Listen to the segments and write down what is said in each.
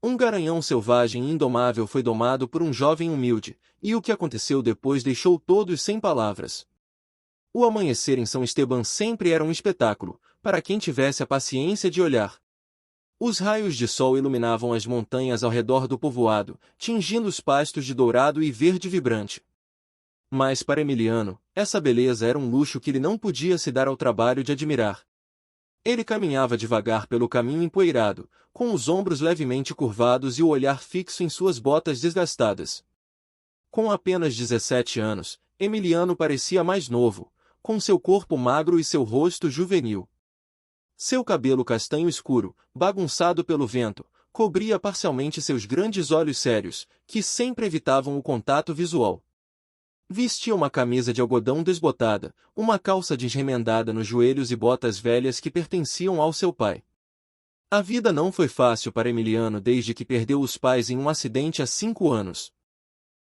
Um garanhão selvagem e indomável foi domado por um jovem humilde, e o que aconteceu depois deixou todos sem palavras. O amanhecer em São Esteban sempre era um espetáculo, para quem tivesse a paciência de olhar. Os raios de sol iluminavam as montanhas ao redor do povoado, tingindo os pastos de dourado e verde vibrante. Mas para Emiliano, essa beleza era um luxo que ele não podia se dar ao trabalho de admirar. Ele caminhava devagar pelo caminho empoeirado, com os ombros levemente curvados e o olhar fixo em suas botas desgastadas. Com apenas 17 anos, Emiliano parecia mais novo, com seu corpo magro e seu rosto juvenil. Seu cabelo castanho escuro, bagunçado pelo vento, cobria parcialmente seus grandes olhos sérios, que sempre evitavam o contato visual. Vestia uma camisa de algodão desbotada, uma calça jeans remendada nos joelhos e botas velhas que pertenciam ao seu pai. A vida não foi fácil para Emiliano desde que perdeu os pais em um acidente há 5 anos.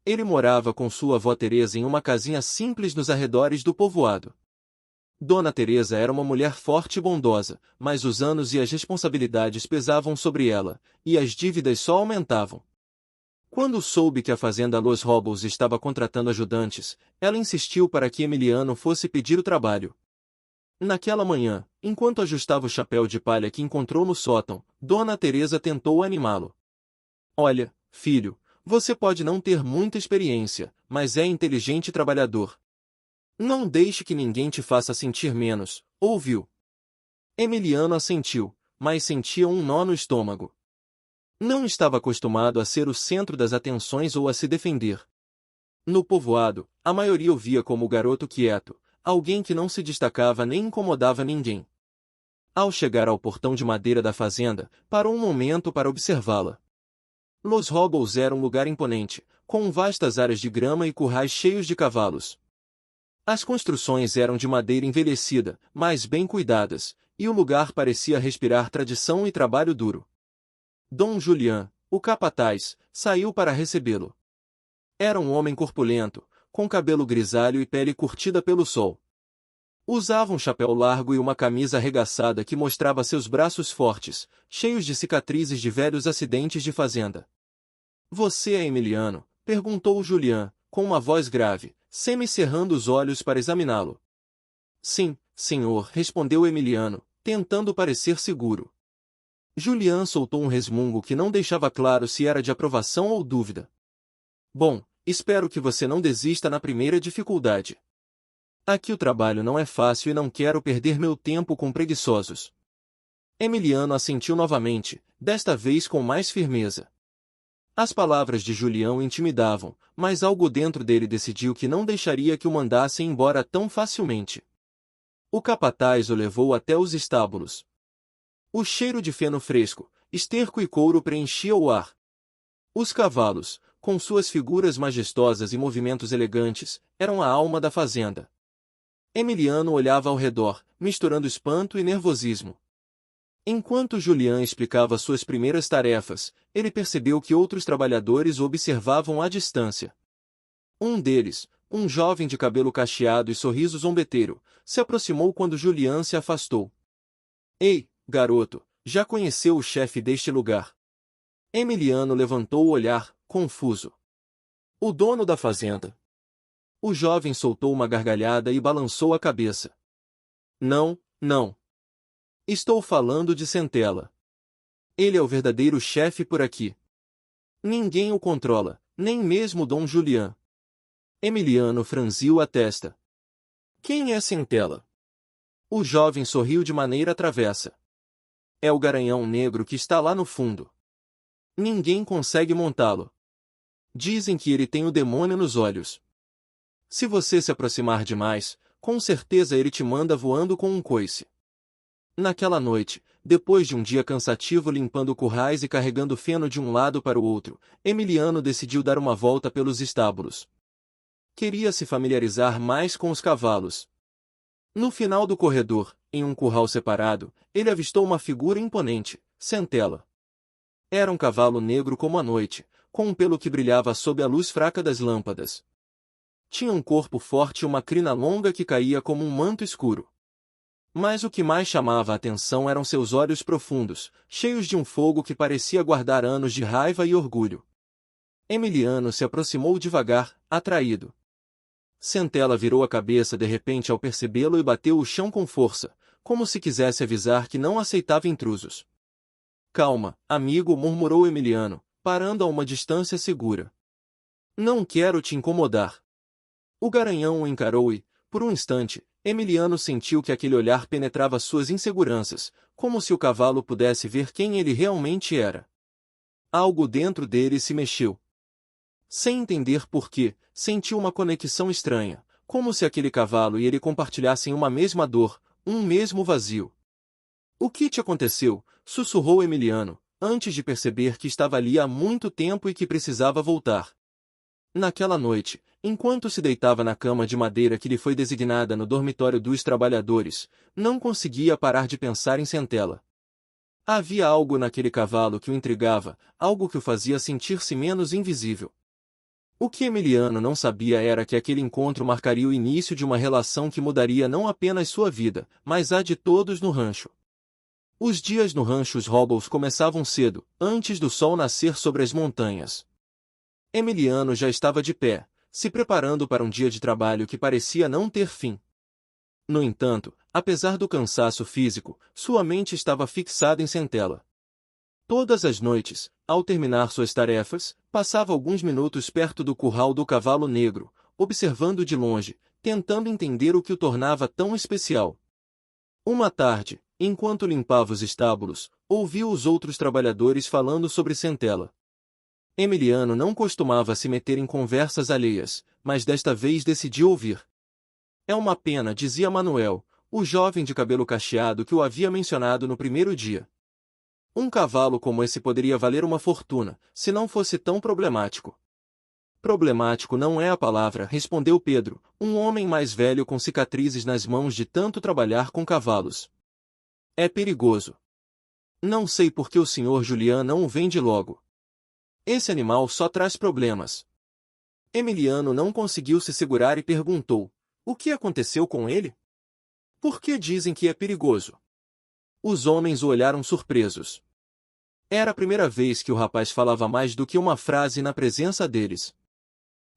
Ele morava com sua avó Teresa em uma casinha simples nos arredores do povoado. Dona Teresa era uma mulher forte e bondosa, mas os anos e as responsabilidades pesavam sobre ela, e as dívidas só aumentavam. Quando soube que a fazenda Los Robles estava contratando ajudantes, ela insistiu para que Emiliano fosse pedir o trabalho. Naquela manhã, enquanto ajustava o chapéu de palha que encontrou no sótão, Dona Teresa tentou animá-lo. "Olha, filho, você pode não ter muita experiência, mas é inteligente e trabalhador. Não deixe que ninguém te faça sentir menos, ouviu?" Emiliano assentiu, mas sentia um nó no estômago. Não estava acostumado a ser o centro das atenções ou a se defender. No povoado, a maioria o via como o garoto quieto, alguém que não se destacava nem incomodava ninguém. Ao chegar ao portão de madeira da fazenda, parou um momento para observá-la. Los Robles era um lugar imponente, com vastas áreas de grama e currais cheios de cavalos. As construções eram de madeira envelhecida, mas bem cuidadas, e o lugar parecia respirar tradição e trabalho duro. Dom Julián, o capataz, saiu para recebê-lo. Era um homem corpulento, com cabelo grisalho e pele curtida pelo sol. Usava um chapéu largo e uma camisa arregaçada que mostrava seus braços fortes, cheios de cicatrizes de velhos acidentes de fazenda. "Você é Emiliano?" perguntou Julián, com uma voz grave, semicerrando os olhos para examiná-lo. "Sim, senhor", respondeu Emiliano, tentando parecer seguro. Julián soltou um resmungo que não deixava claro se era de aprovação ou dúvida. "Bom, espero que você não desista na primeira dificuldade. Aqui o trabalho não é fácil e não quero perder meu tempo com preguiçosos." Emiliano assentiu novamente, desta vez com mais firmeza. As palavras de Julián o intimidavam, mas algo dentro dele decidiu que não deixaria que o mandassem embora tão facilmente. O capataz o levou até os estábulos. O cheiro de feno fresco, esterco e couro preenchia o ar. Os cavalos, com suas figuras majestosas e movimentos elegantes, eram a alma da fazenda. Emiliano olhava ao redor, misturando espanto e nervosismo. Enquanto Julián explicava suas primeiras tarefas, ele percebeu que outros trabalhadores o observavam à distância. Um deles, um jovem de cabelo cacheado e sorriso zombeteiro, se aproximou quando Julián se afastou. "Ei, garoto, já conheceu o chefe deste lugar?" Emiliano levantou o olhar, confuso. "O dono da fazenda." O jovem soltou uma gargalhada e balançou a cabeça. "Não, não. Estou falando de Centella. Ele é o verdadeiro chefe por aqui. Ninguém o controla, nem mesmo Dom Julián." Emiliano franziu a testa. "Quem é Centella?" O jovem sorriu de maneira travessa. "É o garanhão negro que está lá no fundo. Ninguém consegue montá-lo. Dizem que ele tem o demônio nos olhos. Se você se aproximar demais, com certeza ele te manda voando com um coice." Naquela noite, depois de um dia cansativo limpando currais e carregando feno de um lado para o outro, Emiliano decidiu dar uma volta pelos estábulos. Queria se familiarizar mais com os cavalos. No final do corredor, em um curral separado, ele avistou uma figura imponente, Centella. Era um cavalo negro como a noite, com um pelo que brilhava sob a luz fraca das lâmpadas. Tinha um corpo forte e uma crina longa que caía como um manto escuro. Mas o que mais chamava a atenção eram seus olhos profundos, cheios de um fogo que parecia guardar anos de raiva e orgulho. Emiliano se aproximou devagar, atraído. Centella virou a cabeça de repente ao percebê-lo e bateu o chão com força, como se quisesse avisar que não aceitava intrusos. Calma, amigo, murmurou Emiliano, parando a uma distância segura. Não quero te incomodar. O garanhão o encarou e, por um instante, Emiliano sentiu que aquele olhar penetrava suas inseguranças, como se o cavalo pudesse ver quem ele realmente era. Algo dentro dele se mexeu. Sem entender por quê, sentiu uma conexão estranha, como se aquele cavalo e ele compartilhassem uma mesma dor, um mesmo vazio. O que te aconteceu? Sussurrou Emiliano, antes de perceber que estava ali há muito tempo e que precisava voltar. Naquela noite, enquanto se deitava na cama de madeira que lhe foi designada no dormitório dos trabalhadores, não conseguia parar de pensar em Centella. Havia algo naquele cavalo que o intrigava, algo que o fazia sentir-se menos invisível. O que Emiliano não sabia era que aquele encontro marcaria o início de uma relação que mudaria não apenas sua vida, mas a de todos no rancho. Os dias no rancho Robles começavam cedo, antes do sol nascer sobre as montanhas. Emiliano já estava de pé, se preparando para um dia de trabalho que parecia não ter fim. No entanto, apesar do cansaço físico, sua mente estava fixada em Centella. Todas as noites, ao terminar suas tarefas, passava alguns minutos perto do curral do cavalo negro, observando de longe, tentando entender o que o tornava tão especial. Uma tarde, enquanto limpava os estábulos, ouviu os outros trabalhadores falando sobre Centella. Emiliano não costumava se meter em conversas alheias, mas desta vez decidiu ouvir. É uma pena, dizia Manuel, o jovem de cabelo cacheado que o havia mencionado no primeiro dia. Um cavalo como esse poderia valer uma fortuna, se não fosse tão problemático. Problemático não é a palavra, respondeu Pedro, um homem mais velho com cicatrizes nas mãos de tanto trabalhar com cavalos. É perigoso. Não sei por que o Sr. Julian não o vende logo. Esse animal só traz problemas. Emiliano não conseguiu se segurar e perguntou, o que aconteceu com ele? Por que dizem que é perigoso? Os homens o olharam surpresos. Era a primeira vez que o rapaz falava mais do que uma frase na presença deles.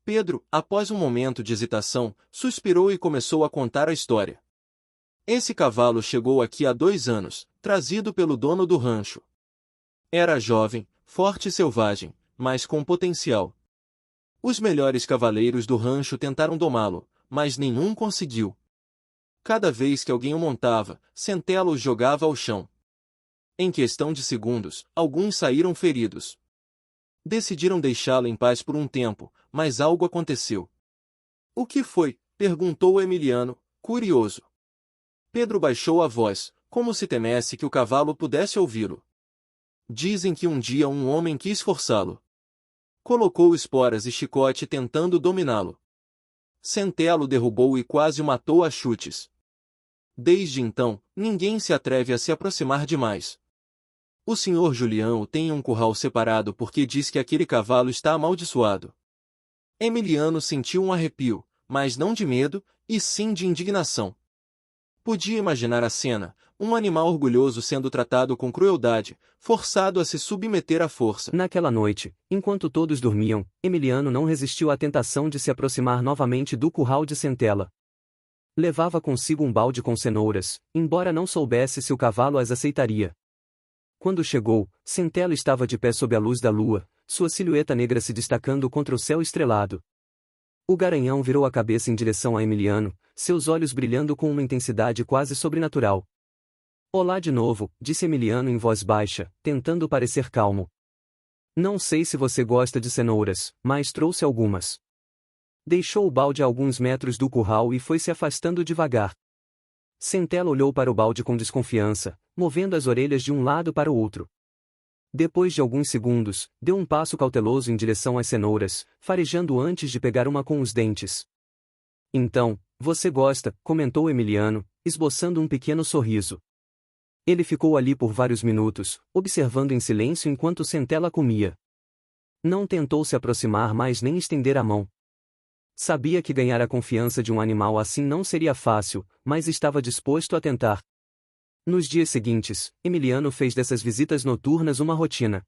Pedro, após um momento de hesitação, suspirou e começou a contar a história. Esse cavalo chegou aqui há 2 anos, trazido pelo dono do rancho. Era jovem, forte e selvagem, mas com potencial. Os melhores cavaleiros do rancho tentaram domá-lo, mas nenhum conseguiu. Cada vez que alguém o montava, Centella os jogava ao chão. Em questão de segundos, alguns saíram feridos. Decidiram deixá-lo em paz por um tempo, mas algo aconteceu. O que foi? Perguntou Emiliano, curioso. Pedro baixou a voz, como se temesse que o cavalo pudesse ouvi-lo. Dizem que um dia um homem quis forçá-lo. Colocou esporas e chicote tentando dominá-lo. Centella o derrubou e quase o matou a chutes. Desde então, ninguém se atreve a se aproximar demais. O Sr. Julian o tem em um curral separado porque diz que aquele cavalo está amaldiçoado. Emiliano sentiu um arrepio, mas não de medo, e sim de indignação. Podia imaginar a cena, um animal orgulhoso sendo tratado com crueldade, forçado a se submeter à força. Naquela noite, enquanto todos dormiam, Emiliano não resistiu à tentação de se aproximar novamente do curral de Centella. Levava consigo um balde com cenouras, embora não soubesse se o cavalo as aceitaria. Quando chegou, Centella estava de pé sob a luz da lua, sua silhueta negra se destacando contra o céu estrelado. O garanhão virou a cabeça em direção a Emiliano, seus olhos brilhando com uma intensidade quase sobrenatural. Olá de novo, disse Emiliano em voz baixa, tentando parecer calmo. Não sei se você gosta de cenouras, mas trouxe algumas. Deixou o balde a alguns metros do curral e foi se afastando devagar. Centella olhou para o balde com desconfiança, movendo as orelhas de um lado para o outro. Depois de alguns segundos, deu um passo cauteloso em direção às cenouras, farejando antes de pegar uma com os dentes. Então, você gosta, comentou Emiliano, esboçando um pequeno sorriso. Ele ficou ali por vários minutos, observando em silêncio enquanto Centella comia. Não tentou se aproximar mais nem estender a mão. Sabia que ganhar a confiança de um animal assim não seria fácil, mas estava disposto a tentar. Nos dias seguintes, Emiliano fez dessas visitas noturnas uma rotina.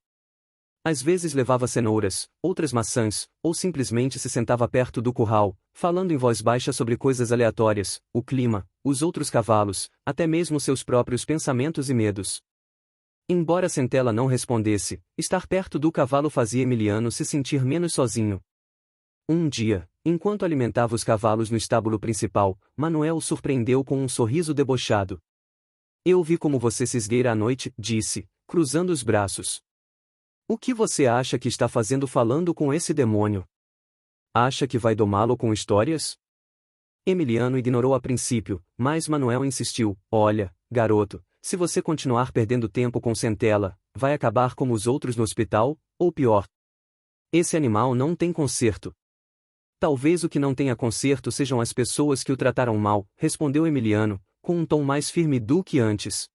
Às vezes levava cenouras, outras maçãs, ou simplesmente se sentava perto do curral, falando em voz baixa sobre coisas aleatórias, o clima, os outros cavalos, até mesmo seus próprios pensamentos e medos. Embora Centela não respondesse, estar perto do cavalo fazia Emiliano se sentir menos sozinho. Um dia, enquanto alimentava os cavalos no estábulo principal, Manuel o surpreendeu com um sorriso debochado. Eu vi como você se esgueira à noite, disse, cruzando os braços. O que você acha que está fazendo falando com esse demônio? Acha que vai domá-lo com histórias? Emiliano ignorou a princípio, mas Manuel insistiu, olha, garoto, se você continuar perdendo tempo com Centela, vai acabar como os outros no hospital, ou pior. Esse animal não tem conserto. Talvez o que não tenha conserto sejam as pessoas que o trataram mal, respondeu Emiliano, com um tom mais firme do que antes.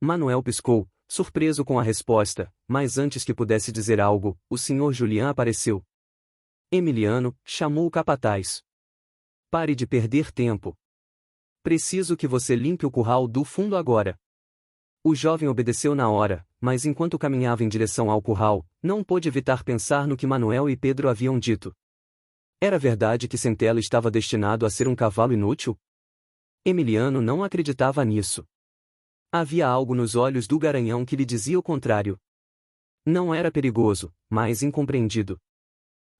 Manuel piscou, surpreso com a resposta, mas antes que pudesse dizer algo, o Sr. Julián apareceu. Emiliano chamou o capataz. Pare de perder tempo. Preciso que você limpe o curral do fundo agora. O jovem obedeceu na hora, mas enquanto caminhava em direção ao curral, não pôde evitar pensar no que Manuel e Pedro haviam dito. Era verdade que Centela estava destinado a ser um cavalo inútil? Emiliano não acreditava nisso. Havia algo nos olhos do garanhão que lhe dizia o contrário. Não era perigoso, mas incompreendido.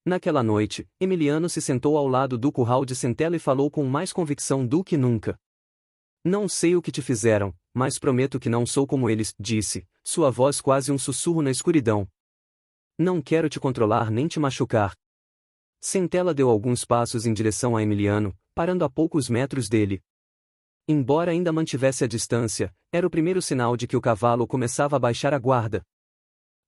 Naquela noite, Emiliano se sentou ao lado do curral de Centela e falou com mais convicção do que nunca. Não sei o que te fizeram, mas prometo que não sou como eles, disse, sua voz quase um sussurro na escuridão. Não quero te controlar nem te machucar. Centela deu alguns passos em direção a Emiliano, parando a poucos metros dele. Embora ainda mantivesse a distância, era o primeiro sinal de que o cavalo começava a baixar a guarda.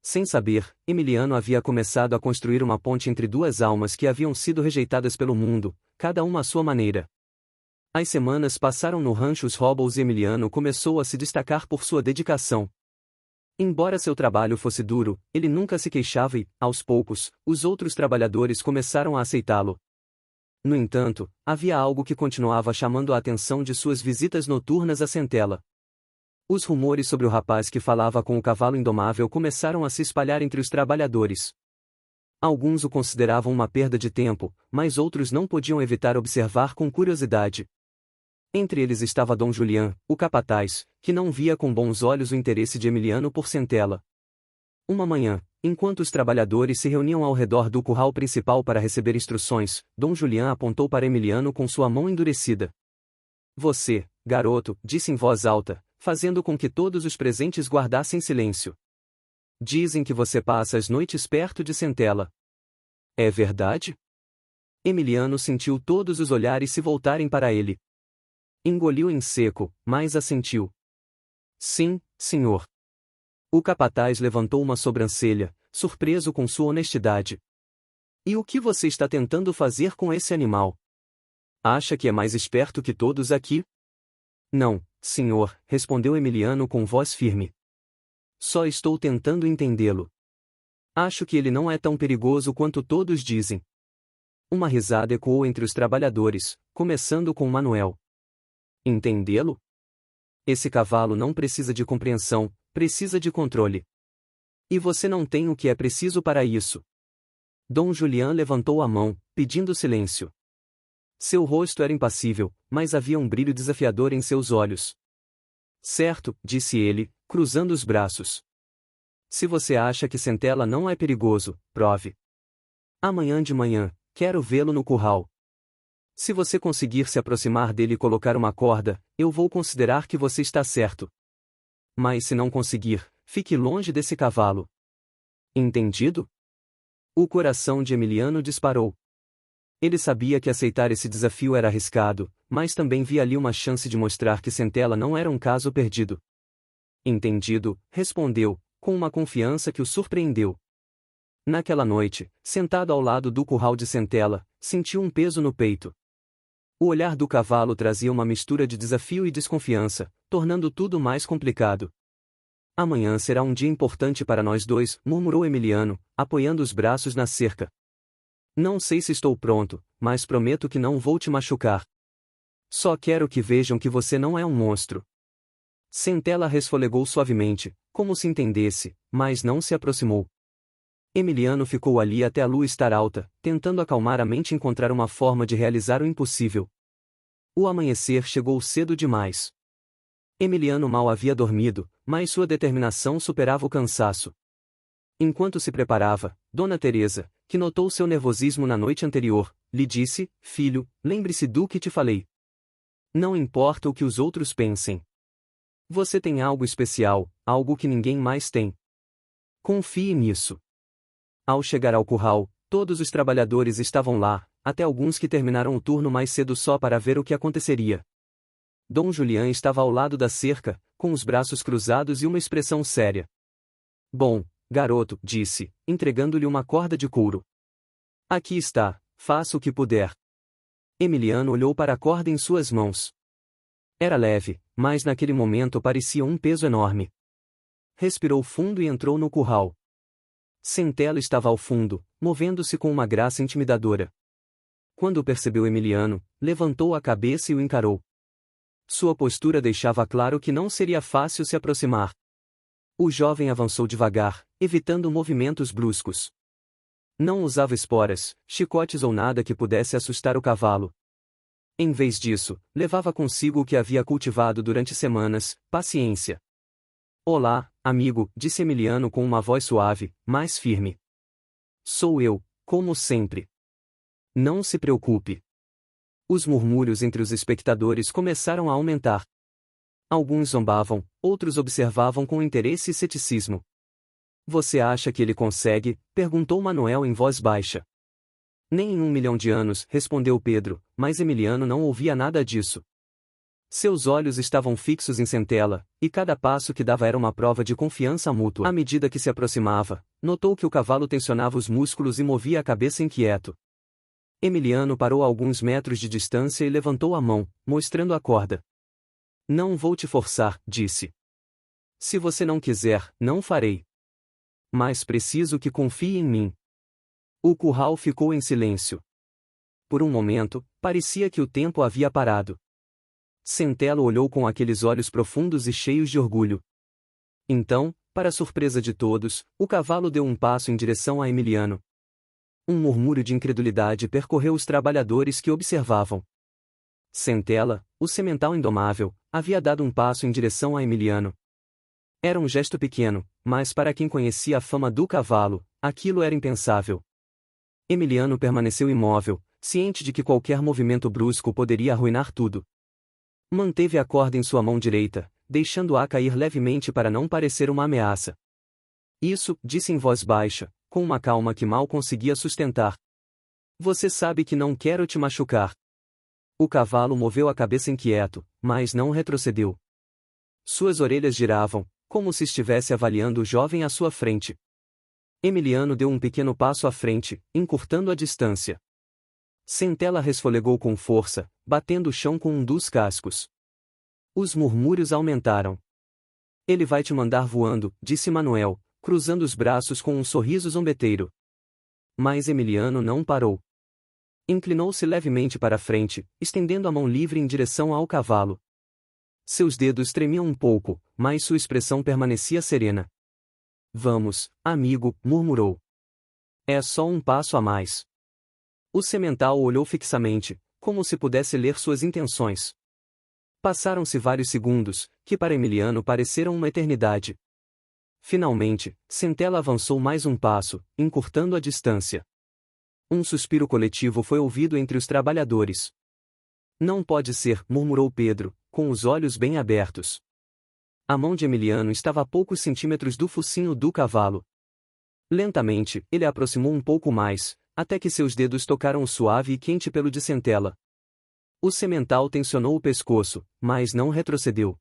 Sem saber, Emiliano havia começado a construir uma ponte entre duas almas que haviam sido rejeitadas pelo mundo, cada uma à sua maneira. As semanas passaram no rancho Os Robles e Emiliano começou a se destacar por sua dedicação. Embora seu trabalho fosse duro, ele nunca se queixava e, aos poucos, os outros trabalhadores começaram a aceitá-lo. No entanto, havia algo que continuava chamando a atenção de suas visitas noturnas a Centela. Os rumores sobre o rapaz que falava com o cavalo indomável começaram a se espalhar entre os trabalhadores. Alguns o consideravam uma perda de tempo, mas outros não podiam evitar observar com curiosidade. Entre eles estava Dom Julián, o capataz, que não via com bons olhos o interesse de Emiliano por Centela. Uma manhã, enquanto os trabalhadores se reuniam ao redor do curral principal para receber instruções, Dom Julián apontou para Emiliano com sua mão endurecida. Você, garoto, disse em voz alta, fazendo com que todos os presentes guardassem silêncio. Dizem que você passa as noites perto de Centela. É verdade? Emiliano sentiu todos os olhares se voltarem para ele. Engoliu em seco, mas assentiu. Sim, senhor. O capataz levantou uma sobrancelha, surpreso com sua honestidade. E o que você está tentando fazer com esse animal? Acha que é mais esperto que todos aqui? Não, senhor, respondeu Emiliano com voz firme. Só estou tentando entendê-lo. Acho que ele não é tão perigoso quanto todos dizem. Uma risada ecoou entre os trabalhadores, começando com Manuel. Entendê-lo? Esse cavalo não precisa de compreensão, precisa de controle. E você não tem o que é preciso para isso. Dom Julián levantou a mão, pedindo silêncio. Seu rosto era impassível, mas havia um brilho desafiador em seus olhos. Certo, disse ele, cruzando os braços. Se você acha que Centela não é perigoso, prove. Amanhã de manhã, quero vê-lo no curral. Se você conseguir se aproximar dele e colocar uma corda, eu vou considerar que você está certo. Mas se não conseguir, fique longe desse cavalo. Entendido? O coração de Emiliano disparou. Ele sabia que aceitar esse desafio era arriscado, mas também via ali uma chance de mostrar que Centela não era um caso perdido. Entendido, respondeu, com uma confiança que o surpreendeu. Naquela noite, sentado ao lado do curral de Centela, sentiu um peso no peito. O olhar do cavalo trazia uma mistura de desafio e desconfiança, tornando tudo mais complicado. Amanhã será um dia importante para nós dois, murmurou Emiliano, apoiando os braços na cerca. Não sei se estou pronto, mas prometo que não vou te machucar. Só quero que vejam que você não é um monstro. Centela resfolegou suavemente, como se entendesse, mas não se aproximou. Emiliano ficou ali até a lua estar alta, tentando acalmar a mente e encontrar uma forma de realizar o impossível. O amanhecer chegou cedo demais. Emiliano mal havia dormido, mas sua determinação superava o cansaço. Enquanto se preparava, Dona Teresa, que notou seu nervosismo na noite anterior, lhe disse: "Filho, lembre-se do que te falei. Não importa o que os outros pensem. Você tem algo especial, algo que ninguém mais tem. Confie nisso." Ao chegar ao curral, todos os trabalhadores estavam lá, até alguns que terminaram o turno mais cedo só para ver o que aconteceria. Dom Julián estava ao lado da cerca, com os braços cruzados e uma expressão séria. "Bom, garoto", disse, entregando-lhe uma corda de couro. "Aqui está, faça o que puder." Emiliano olhou para a corda em suas mãos. Era leve, mas naquele momento parecia um peso enorme. Respirou fundo e entrou no curral. Centela estava ao fundo, movendo-se com uma graça intimidadora. Quando percebeu Emiliano, levantou a cabeça e o encarou. Sua postura deixava claro que não seria fácil se aproximar. O jovem avançou devagar, evitando movimentos bruscos. Não usava esporas, chicotes ou nada que pudesse assustar o cavalo. Em vez disso, levava consigo o que havia cultivado durante semanas: paciência. "Olá, amigo", disse Emiliano com uma voz suave, mas firme. "Sou eu, como sempre. Não se preocupe." Os murmúrios entre os espectadores começaram a aumentar. Alguns zombavam, outros observavam com interesse e ceticismo. "Você acha que ele consegue?", perguntou Manuel em voz baixa. "Nem em 1 milhão de anos", respondeu Pedro, mas Emiliano não ouvia nada disso. Seus olhos estavam fixos em Centela, e cada passo que dava era uma prova de confiança mútua. À medida que se aproximava, notou que o cavalo tensionava os músculos e movia a cabeça inquieto. Emiliano parou a alguns metros de distância e levantou a mão, mostrando a corda. "Não vou te forçar", disse. "Se você não quiser, não farei. Mas preciso que confie em mim." O curral ficou em silêncio. Por um momento, parecia que o tempo havia parado. Centela olhou com aqueles olhos profundos e cheios de orgulho. Então, para surpresa de todos, o cavalo deu um passo em direção a Emiliano. Um murmúrio de incredulidade percorreu os trabalhadores que observavam. Centela, o semental indomável, havia dado um passo em direção a Emiliano. Era um gesto pequeno, mas para quem conhecia a fama do cavalo, aquilo era impensável. Emiliano permaneceu imóvel, ciente de que qualquer movimento brusco poderia arruinar tudo. Manteve a corda em sua mão direita, deixando-a cair levemente para não parecer uma ameaça. "Isso", disse em voz baixa, com uma calma que mal conseguia sustentar. "Você sabe que não quero te machucar." O cavalo moveu a cabeça inquieto, mas não retrocedeu. Suas orelhas giravam, como se estivesse avaliando o jovem à sua frente. Emiliano deu um pequeno passo à frente, encurtando a distância. Centela resfolegou com força, batendo o chão com um dos cascos. Os murmúrios aumentaram. "Ele vai te mandar voando", disse Manuel, cruzando os braços com um sorriso zombeteiro. Mas Emiliano não parou. Inclinou-se levemente para a frente, estendendo a mão livre em direção ao cavalo. Seus dedos tremiam um pouco, mas sua expressão permanecia serena. "Vamos, amigo", murmurou. "É só um passo a mais." O semental olhou fixamente, como se pudesse ler suas intenções. Passaram-se vários segundos, que para Emiliano pareceram uma eternidade. Finalmente, Centela avançou mais um passo, encurtando a distância. Um suspiro coletivo foi ouvido entre os trabalhadores. "Não pode ser", murmurou Pedro, com os olhos bem abertos. A mão de Emiliano estava a poucos centímetros do focinho do cavalo. Lentamente, ele a aproximou um pouco mais, até que seus dedos tocaram o suave e quente pelo de Centela. O semental tensionou o pescoço, mas não retrocedeu.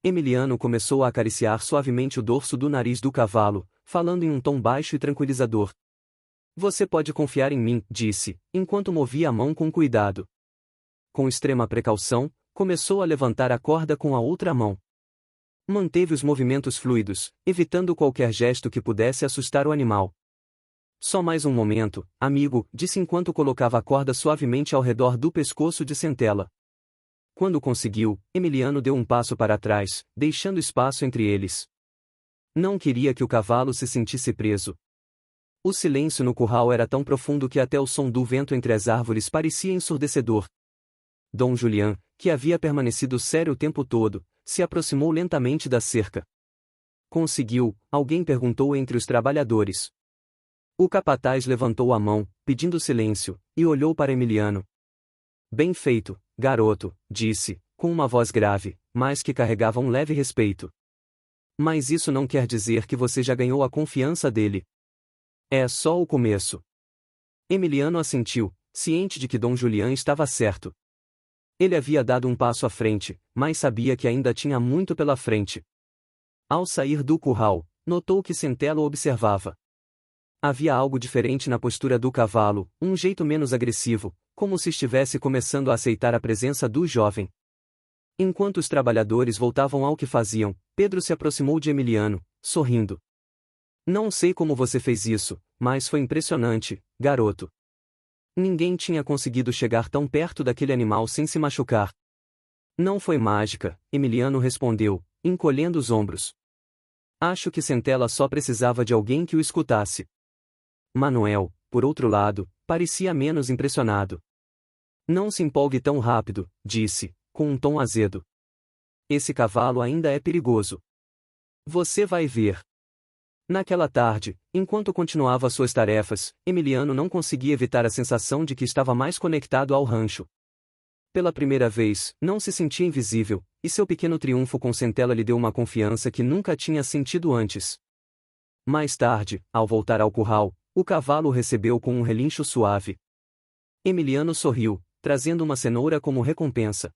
Emiliano começou a acariciar suavemente o dorso do nariz do cavalo, falando em um tom baixo e tranquilizador. "Você pode confiar em mim", disse, enquanto movia a mão com cuidado. Com extrema precaução, começou a levantar a corda com a outra mão. Manteve os movimentos fluidos, evitando qualquer gesto que pudesse assustar o animal. "Só mais um momento, amigo", disse enquanto colocava a corda suavemente ao redor do pescoço de Centela. Quando conseguiu, Emiliano deu um passo para trás, deixando espaço entre eles. Não queria que o cavalo se sentisse preso. O silêncio no curral era tão profundo que até o som do vento entre as árvores parecia ensurdecedor. Dom Julián, que havia permanecido sério o tempo todo, se aproximou lentamente da cerca. Conseguiu, alguém perguntou entre os trabalhadores. O capataz levantou a mão, pedindo silêncio, e olhou para Emiliano. Bem feito, garoto, disse, com uma voz grave, mas que carregava um leve respeito. Mas isso não quer dizer que você já ganhou a confiança dele. É só o começo. Emiliano assentiu, ciente de que Dom Julián estava certo. Ele havia dado um passo à frente, mas sabia que ainda tinha muito pela frente. Ao sair do curral, notou que Centella o observava. Havia algo diferente na postura do cavalo, um jeito menos agressivo, como se estivesse começando a aceitar a presença do jovem. Enquanto os trabalhadores voltavam ao que faziam, Pedro se aproximou de Emiliano, sorrindo. Não sei como você fez isso, mas foi impressionante, garoto. Ninguém tinha conseguido chegar tão perto daquele animal sem se machucar. Não foi mágica, Emiliano respondeu, encolhendo os ombros. Acho que Centella só precisava de alguém que o escutasse. Manuel, por outro lado, parecia menos impressionado. Não se empolgue tão rápido, disse, com um tom azedo. Esse cavalo ainda é perigoso. Você vai ver. Naquela tarde, enquanto continuava suas tarefas, Emiliano não conseguia evitar a sensação de que estava mais conectado ao rancho. Pela primeira vez, não se sentia invisível, e seu pequeno triunfo com Centella lhe deu uma confiança que nunca tinha sentido antes. Mais tarde, ao voltar ao curral, o cavalo o recebeu com um relincho suave. Emiliano sorriu, trazendo uma cenoura como recompensa.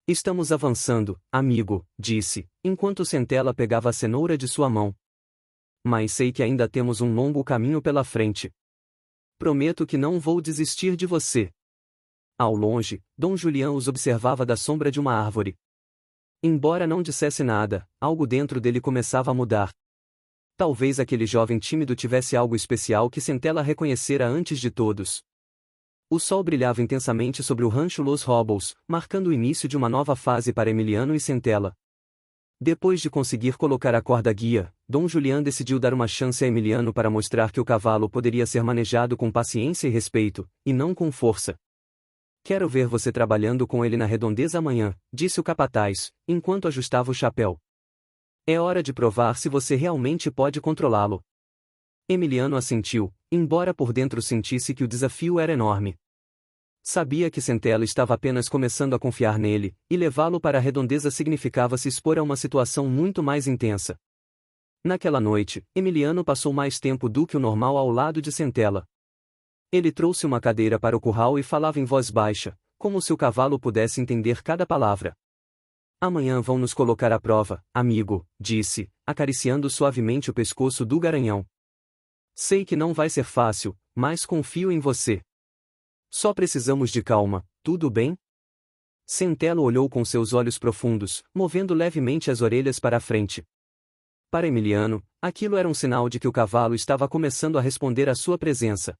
Estamos avançando, amigo, disse, enquanto Centella pegava a cenoura de sua mão. Mas sei que ainda temos um longo caminho pela frente. Prometo que não vou desistir de você. Ao longe, Dom Julián os observava da sombra de uma árvore. Embora não dissesse nada, algo dentro dele começava a mudar. Talvez aquele jovem tímido tivesse algo especial que Centella reconhecera antes de todos. O sol brilhava intensamente sobre o rancho Los Robles, marcando o início de uma nova fase para Emiliano e Centella. Depois de conseguir colocar a corda guia, Dom Julián decidiu dar uma chance a Emiliano para mostrar que o cavalo poderia ser manejado com paciência e respeito, e não com força. Quero ver você trabalhando com ele na redondeza amanhã, disse o capataz, enquanto ajustava o chapéu. É hora de provar se você realmente pode controlá-lo. Emiliano assentiu, embora por dentro sentisse que o desafio era enorme. Sabia que Centella estava apenas começando a confiar nele, e levá-lo para a redondeza significava se expor a uma situação muito mais intensa. Naquela noite, Emiliano passou mais tempo do que o normal ao lado de Centella. Ele trouxe uma cadeira para o curral e falava em voz baixa, como se o cavalo pudesse entender cada palavra. Amanhã vão nos colocar à prova, amigo, disse, acariciando suavemente o pescoço do garanhão. Sei que não vai ser fácil, mas confio em você. Só precisamos de calma, tudo bem? Centella olhou com seus olhos profundos, movendo levemente as orelhas para a frente. Para Emiliano, aquilo era um sinal de que o cavalo estava começando a responder à sua presença.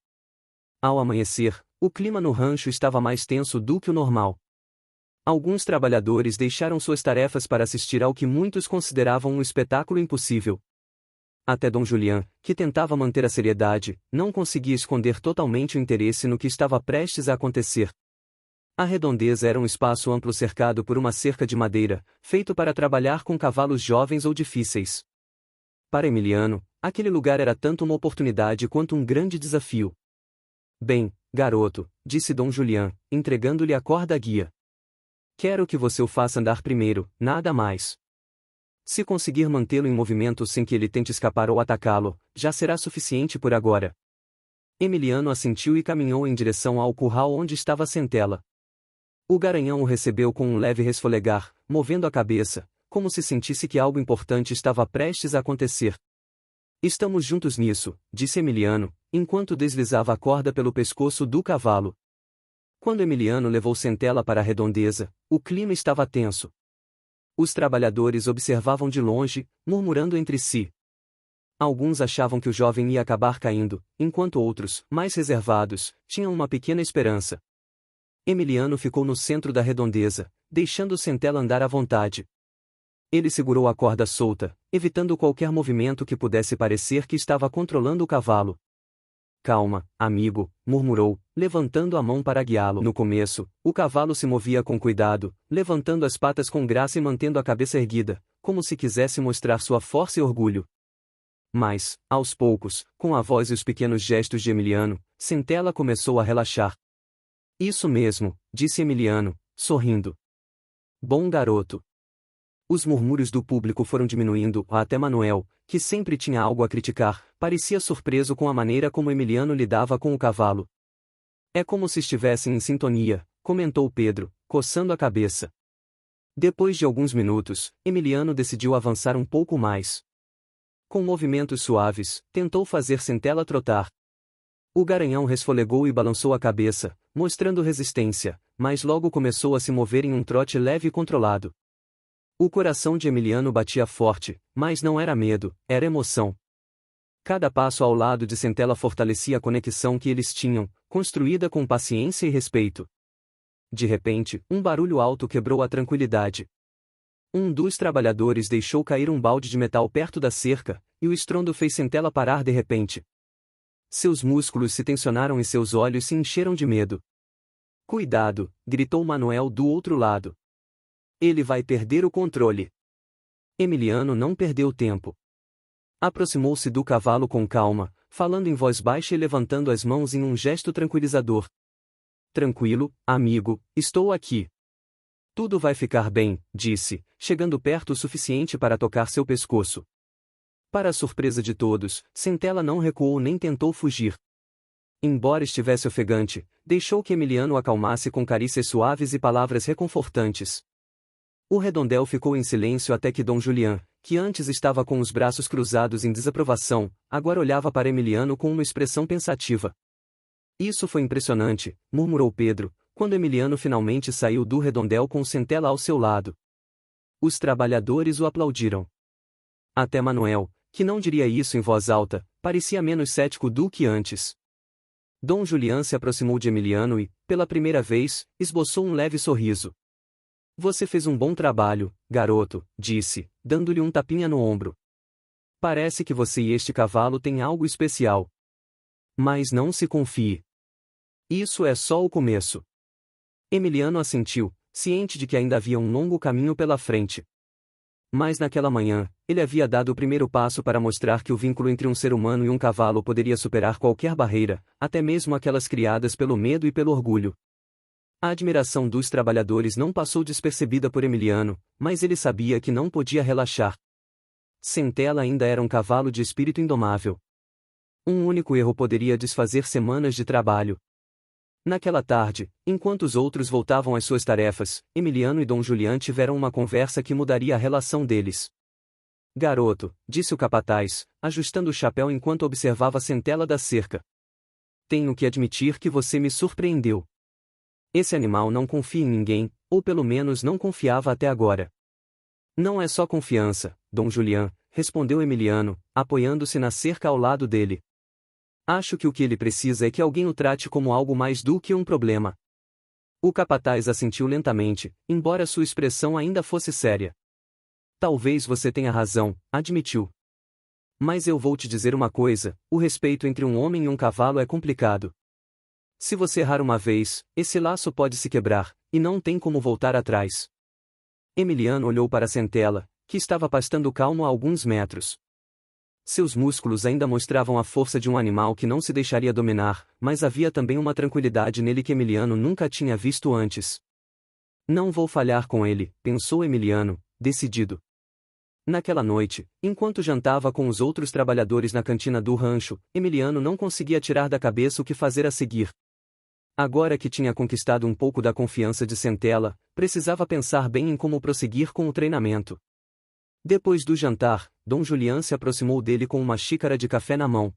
Ao amanhecer, o clima no rancho estava mais tenso do que o normal. Alguns trabalhadores deixaram suas tarefas para assistir ao que muitos consideravam um espetáculo impossível. Até Dom Julián, que tentava manter a seriedade, não conseguia esconder totalmente o interesse no que estava prestes a acontecer. A redondeza era um espaço amplo cercado por uma cerca de madeira, feito para trabalhar com cavalos jovens ou difíceis. Para Emiliano, aquele lugar era tanto uma oportunidade quanto um grande desafio. Bem, garoto, disse Dom Julián, entregando-lhe a corda guia. Quero que você o faça andar primeiro, nada mais. Se conseguir mantê-lo em movimento sem que ele tente escapar ou atacá-lo, já será suficiente por agora. Emiliano assentiu e caminhou em direção ao curral onde estava Centella. O garanhão o recebeu com um leve resfolegar, movendo a cabeça, como se sentisse que algo importante estava prestes a acontecer. Estamos juntos nisso, disse Emiliano, enquanto deslizava a corda pelo pescoço do cavalo. Quando Emiliano levou Centella para a redondeza, o clima estava tenso. Os trabalhadores observavam de longe, murmurando entre si. Alguns achavam que o jovem ia acabar caindo, enquanto outros, mais reservados, tinham uma pequena esperança. Emiliano ficou no centro da redondeza, deixando Centela andar à vontade. Ele segurou a corda solta, evitando qualquer movimento que pudesse parecer que estava controlando o cavalo. Calma, amigo, murmurou, levantando a mão para guiá-lo. No começo, o cavalo se movia com cuidado, levantando as patas com graça e mantendo a cabeça erguida, como se quisesse mostrar sua força e orgulho. Mas, aos poucos, com a voz e os pequenos gestos de Emiliano, Centela começou a relaxar. Isso mesmo, disse Emiliano, sorrindo. Bom garoto. Os murmúrios do público foram diminuindo, até Manuel, que sempre tinha algo a criticar, parecia surpreso com a maneira como Emiliano lidava com o cavalo. É como se estivessem em sintonia, comentou Pedro, coçando a cabeça. Depois de alguns minutos, Emiliano decidiu avançar um pouco mais. Com movimentos suaves, tentou fazer Centela trotar. O garanhão resfolegou e balançou a cabeça, mostrando resistência, mas logo começou a se mover em um trote leve e controlado. O coração de Emiliano batia forte, mas não era medo, era emoção. Cada passo ao lado de Centela fortalecia a conexão que eles tinham, construída com paciência e respeito. De repente, um barulho alto quebrou a tranquilidade. Um dos trabalhadores deixou cair um balde de metal perto da cerca, e o estrondo fez Centela parar de repente. Seus músculos se tensionaram e seus olhos se encheram de medo. Cuidado, gritou Manuel do outro lado. Ele vai perder o controle. Emiliano não perdeu tempo. Aproximou-se do cavalo com calma, falando em voz baixa e levantando as mãos em um gesto tranquilizador. Tranquilo, amigo, estou aqui. Tudo vai ficar bem, disse, chegando perto o suficiente para tocar seu pescoço. Para a surpresa de todos, Centela não recuou nem tentou fugir. Embora estivesse ofegante, deixou que Emiliano o acalmasse com carícias suaves e palavras reconfortantes. O redondel ficou em silêncio até que Dom Julián, que antes estava com os braços cruzados em desaprovação, agora olhava para Emiliano com uma expressão pensativa. Isso foi impressionante, murmurou Pedro, quando Emiliano finalmente saiu do redondel com Centela ao seu lado. Os trabalhadores o aplaudiram. Até Manuel, que não diria isso em voz alta, parecia menos cético do que antes. Dom Julián se aproximou de Emiliano e, pela primeira vez, esboçou um leve sorriso. Você fez um bom trabalho, garoto, disse, dando-lhe um tapinha no ombro. Parece que você e este cavalo têm algo especial. Mas não se confie. Isso é só o começo. Emiliano assentiu, ciente de que ainda havia um longo caminho pela frente. Mas naquela manhã, ele havia dado o primeiro passo para mostrar que o vínculo entre um ser humano e um cavalo poderia superar qualquer barreira, até mesmo aquelas criadas pelo medo e pelo orgulho. A admiração dos trabalhadores não passou despercebida por Emiliano, mas ele sabia que não podia relaxar. Centela ainda era um cavalo de espírito indomável. Um único erro poderia desfazer semanas de trabalho. Naquela tarde, enquanto os outros voltavam às suas tarefas, Emiliano e Dom Julián tiveram uma conversa que mudaria a relação deles. Garoto, disse o capataz, ajustando o chapéu enquanto observava Centela da cerca. Tenho que admitir que você me surpreendeu. Esse animal não confia em ninguém, ou pelo menos não confiava até agora. Não é só confiança, Dom Julián, respondeu Emiliano, apoiando-se na cerca ao lado dele. Acho que o que ele precisa é que alguém o trate como algo mais do que um problema. O capataz assentiu lentamente, embora sua expressão ainda fosse séria. Talvez você tenha razão, admitiu. Mas eu vou te dizer uma coisa, o respeito entre um homem e um cavalo é complicado. Se você errar uma vez, esse laço pode se quebrar, e não tem como voltar atrás. Emiliano olhou para Centela, que estava pastando calmo a alguns metros. Seus músculos ainda mostravam a força de um animal que não se deixaria dominar, mas havia também uma tranquilidade nele que Emiliano nunca tinha visto antes. Não vou falhar com ele, pensou Emiliano, decidido. Naquela noite, enquanto jantava com os outros trabalhadores na cantina do rancho, Emiliano não conseguia tirar da cabeça o que fazer a seguir. Agora que tinha conquistado um pouco da confiança de Centela, precisava pensar bem em como prosseguir com o treinamento. Depois do jantar, Dom Julián se aproximou dele com uma xícara de café na mão.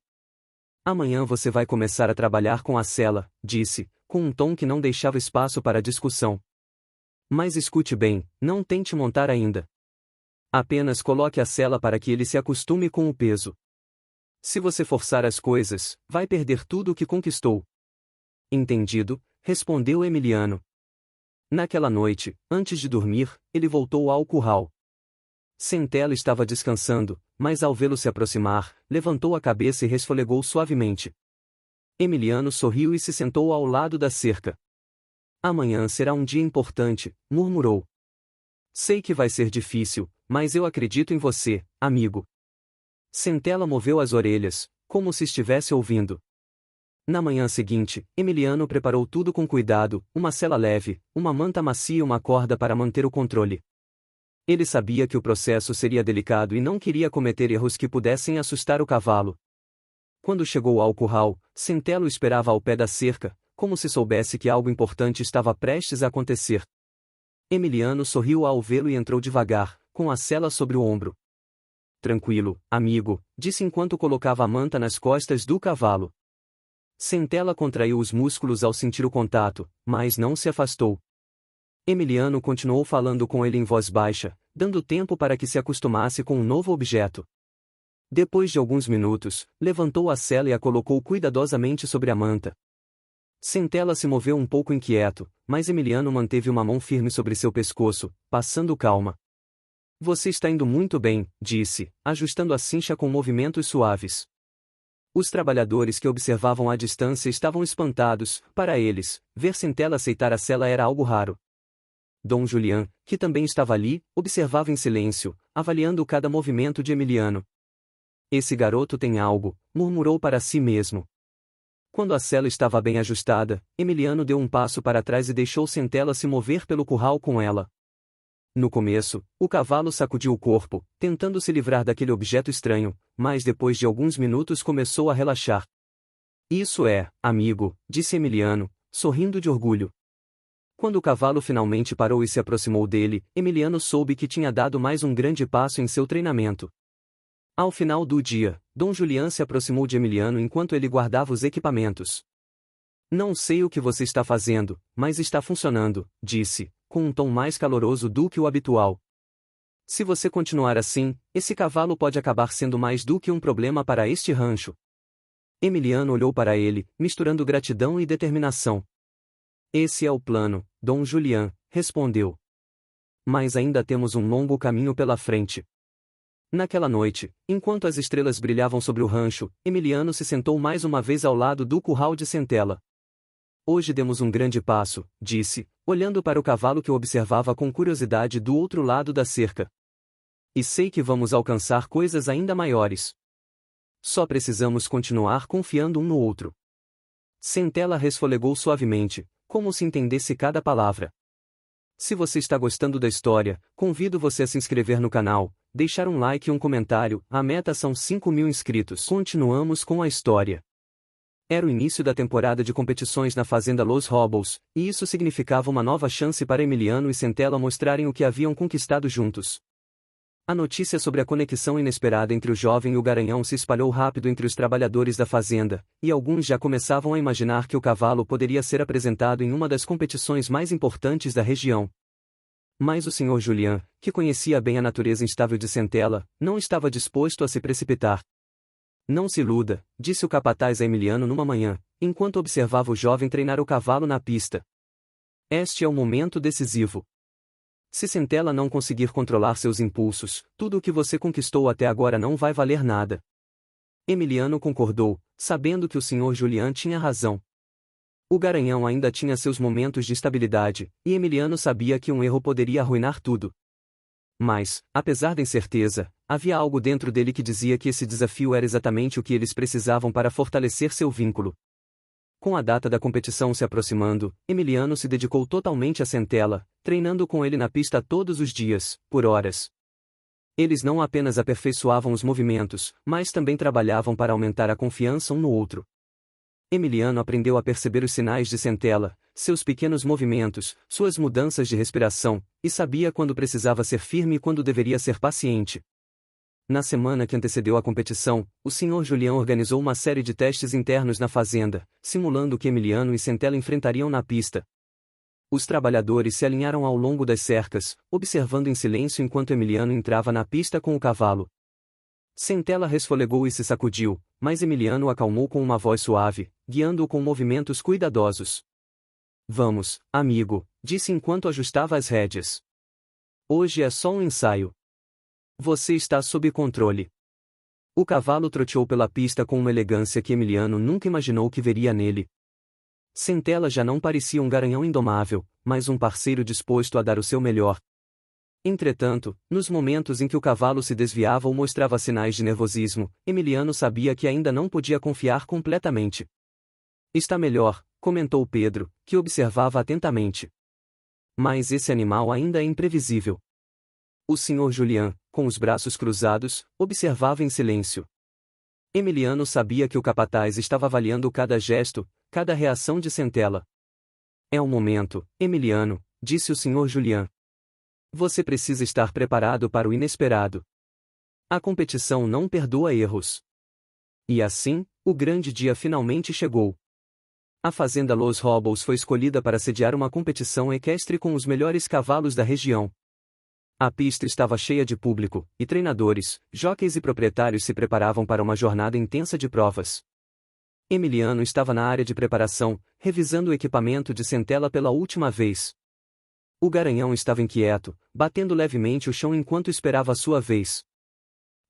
Amanhã você vai começar a trabalhar com a sela, disse, com um tom que não deixava espaço para discussão. Mas escute bem, não tente montar ainda. Apenas coloque a sela para que ele se acostume com o peso. Se você forçar as coisas, vai perder tudo o que conquistou. Entendido, respondeu Emiliano. Naquela noite, antes de dormir, ele voltou ao curral. Centela estava descansando, mas ao vê-lo se aproximar, levantou a cabeça e resfolegou suavemente. Emiliano sorriu e se sentou ao lado da cerca. Amanhã será um dia importante, murmurou. Sei que vai ser difícil, mas eu acredito em você, amigo. Centela moveu as orelhas, como se estivesse ouvindo. Na manhã seguinte, Emiliano preparou tudo com cuidado, uma sela leve, uma manta macia e uma corda para manter o controle. Ele sabia que o processo seria delicado e não queria cometer erros que pudessem assustar o cavalo. Quando chegou ao curral, Centela o esperava ao pé da cerca, como se soubesse que algo importante estava prestes a acontecer. Emiliano sorriu ao vê-lo e entrou devagar, com a sela sobre o ombro. Tranquilo, amigo, disse enquanto colocava a manta nas costas do cavalo. Centela contraiu os músculos ao sentir o contato, mas não se afastou. Emiliano continuou falando com ele em voz baixa, dando tempo para que se acostumasse com um novo objeto. Depois de alguns minutos, levantou a sela e a colocou cuidadosamente sobre a manta. Centela se moveu um pouco inquieto, mas Emiliano manteve uma mão firme sobre seu pescoço, passando calma. Você está indo muito bem, disse, ajustando a cincha com movimentos suaves. Os trabalhadores que observavam à distância estavam espantados, para eles, ver Centela aceitar a sela era algo raro. Dom Julián, que também estava ali, observava em silêncio, avaliando cada movimento de Emiliano. Esse garoto tem algo, murmurou para si mesmo. Quando a sela estava bem ajustada, Emiliano deu um passo para trás e deixou Centela se mover pelo curral com ela. No começo, o cavalo sacudiu o corpo, tentando se livrar daquele objeto estranho, mas depois de alguns minutos começou a relaxar. Isso é, amigo, disse Emiliano, sorrindo de orgulho. Quando o cavalo finalmente parou e se aproximou dele, Emiliano soube que tinha dado mais um grande passo em seu treinamento. Ao final do dia, Dom Julián se aproximou de Emiliano enquanto ele guardava os equipamentos. Não sei o que você está fazendo, mas está funcionando, disse, com um tom mais caloroso do que o habitual. Se você continuar assim, esse cavalo pode acabar sendo mais do que um problema para este rancho. Emiliano olhou para ele, misturando gratidão e determinação. Esse é o plano, Dom Julián, respondeu. Mas ainda temos um longo caminho pela frente. Naquela noite, enquanto as estrelas brilhavam sobre o rancho, Emiliano se sentou mais uma vez ao lado do curral de Centela. Hoje demos um grande passo, disse, olhando para o cavalo que o observava com curiosidade do outro lado da cerca. E sei que vamos alcançar coisas ainda maiores. Só precisamos continuar confiando um no outro. Centela resfolegou suavemente, como se entendesse cada palavra. Se você está gostando da história, convido você a se inscrever no canal, deixar um like e um comentário. A meta são 5.000 inscritos. Continuamos com a história. Era o início da temporada de competições na fazenda Los Robles, e isso significava uma nova chance para Emiliano e Centela mostrarem o que haviam conquistado juntos. A notícia sobre a conexão inesperada entre o jovem e o garanhão se espalhou rápido entre os trabalhadores da fazenda, e alguns já começavam a imaginar que o cavalo poderia ser apresentado em uma das competições mais importantes da região. Mas o Sr. Julián, que conhecia bem a natureza instável de Centela, não estava disposto a se precipitar. Não se iluda, disse o capataz a Emiliano numa manhã, enquanto observava o jovem treinar o cavalo na pista. Este é o momento decisivo. Se Centela não conseguir controlar seus impulsos, tudo o que você conquistou até agora não vai valer nada. Emiliano concordou, sabendo que o Sr. Julián tinha razão. O garanhão ainda tinha seus momentos de estabilidade, e Emiliano sabia que um erro poderia arruinar tudo. Mas, apesar da incerteza, havia algo dentro dele que dizia que esse desafio era exatamente o que eles precisavam para fortalecer seu vínculo. Com a data da competição se aproximando, Emiliano se dedicou totalmente a Centela, treinando com ele na pista todos os dias, por horas. Eles não apenas aperfeiçoavam os movimentos, mas também trabalhavam para aumentar a confiança um no outro. Emiliano aprendeu a perceber os sinais de Centela, seus pequenos movimentos, suas mudanças de respiração, e sabia quando precisava ser firme e quando deveria ser paciente. Na semana que antecedeu a competição, o Sr. Julián organizou uma série de testes internos na fazenda, simulando o que Emiliano e Centela enfrentariam na pista. Os trabalhadores se alinharam ao longo das cercas, observando em silêncio enquanto Emiliano entrava na pista com o cavalo. Centela resfolegou e se sacudiu, mas Emiliano o acalmou com uma voz suave, guiando-o com movimentos cuidadosos. Vamos, amigo, disse enquanto ajustava as rédeas. Hoje é só um ensaio. Você está sob controle. O cavalo troteou pela pista com uma elegância que Emiliano nunca imaginou que veria nele. Centella já não parecia um garanhão indomável, mas um parceiro disposto a dar o seu melhor. Entretanto, nos momentos em que o cavalo se desviava ou mostrava sinais de nervosismo, Emiliano sabia que ainda não podia confiar completamente. Está melhor, comentou Pedro, que observava atentamente. Mas esse animal ainda é imprevisível. O Sr. Julián, com os braços cruzados, observava em silêncio. Emiliano sabia que o capataz estava avaliando cada gesto, cada reação de Centella. É o momento, Emiliano, disse o Sr. Julián. Você precisa estar preparado para o inesperado. A competição não perdoa erros. E assim, o grande dia finalmente chegou. A fazenda Los Robles foi escolhida para sediar uma competição equestre com os melhores cavalos da região. A pista estava cheia de público, e treinadores, jockeys e proprietários se preparavam para uma jornada intensa de provas. Emiliano estava na área de preparação, revisando o equipamento de Centella pela última vez. O garanhão estava inquieto, batendo levemente o chão enquanto esperava a sua vez.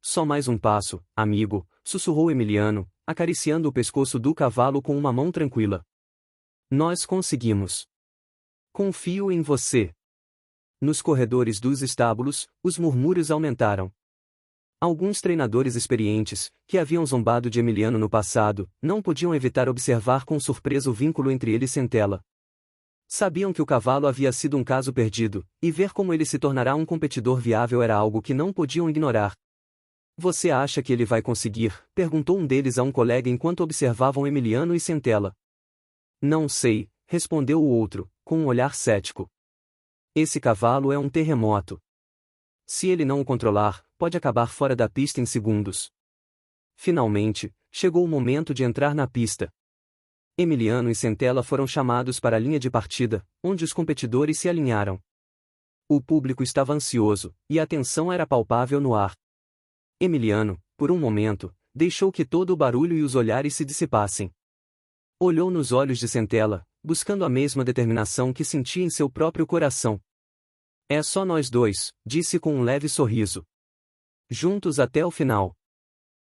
Só mais um passo, amigo, sussurrou Emiliano, acariciando o pescoço do cavalo com uma mão tranquila. Nós conseguimos. Confio em você. Nos corredores dos estábulos, os murmúrios aumentaram. Alguns treinadores experientes, que haviam zombado de Emiliano no passado, não podiam evitar observar com surpresa o vínculo entre ele e Centella. Sabiam que o cavalo havia sido um caso perdido, e ver como ele se tornará um competidor viável era algo que não podiam ignorar. Você acha que ele vai conseguir? Perguntou um deles a um colega enquanto observavam Emiliano e Centella. Não sei, respondeu o outro, com um olhar cético. Esse cavalo é um terremoto. Se ele não o controlar, pode acabar fora da pista em segundos. Finalmente, chegou o momento de entrar na pista. Emiliano e Centella foram chamados para a linha de partida, onde os competidores se alinharam. O público estava ansioso, e a tensão era palpável no ar. Emiliano, por um momento, deixou que todo o barulho e os olhares se dissipassem. Olhou nos olhos de Centella, buscando a mesma determinação que sentia em seu próprio coração. É só nós dois, disse com um leve sorriso. Juntos até o final.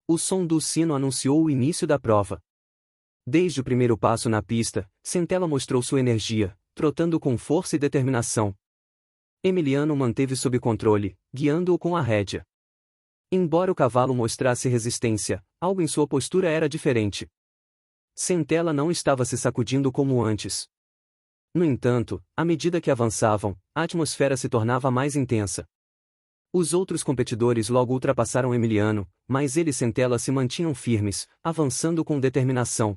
O som do sino anunciou o início da prova. Desde o primeiro passo na pista, Centella mostrou sua energia, trotando com força e determinação. Emiliano manteve sob controle, guiando-o com a rédea. Embora o cavalo mostrasse resistência, algo em sua postura era diferente. Centella não estava se sacudindo como antes. No entanto, à medida que avançavam, a atmosfera se tornava mais intensa. Os outros competidores logo ultrapassaram Emiliano, mas ele e Centella se mantinham firmes, avançando com determinação.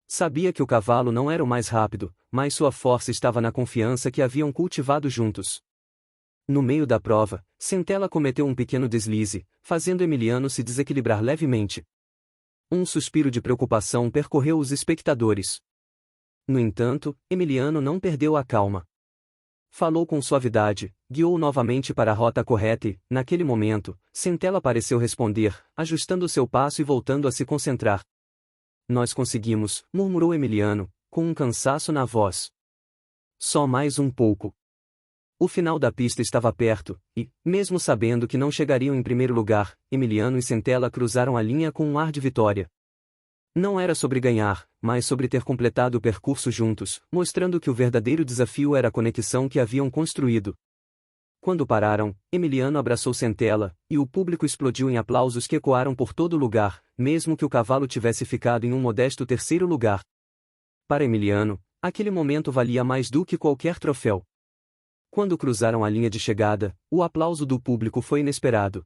Sabia que o cavalo não era o mais rápido, mas sua força estava na confiança que haviam cultivado juntos. No meio da prova, Centella cometeu um pequeno deslize, fazendo Emiliano se desequilibrar levemente. Um suspiro de preocupação percorreu os espectadores. No entanto, Emiliano não perdeu a calma. Falou com suavidade, guiou novamente para a rota correta e, naquele momento, Centella pareceu responder, ajustando seu passo e voltando a se concentrar. Nós conseguimos, murmurou Emiliano, com um cansaço na voz. Só mais um pouco. O final da pista estava perto, e, mesmo sabendo que não chegariam em primeiro lugar, Emiliano e Centella cruzaram a linha com um ar de vitória. Não era sobre ganhar, mas sobre ter completado o percurso juntos, mostrando que o verdadeiro desafio era a conexão que haviam construído. Quando pararam, Emiliano abraçou Centella, e o público explodiu em aplausos que ecoaram por todo o lugar, mesmo que o cavalo tivesse ficado em um modesto terceiro lugar. Para Emiliano, aquele momento valia mais do que qualquer troféu. Quando cruzaram a linha de chegada, o aplauso do público foi inesperado.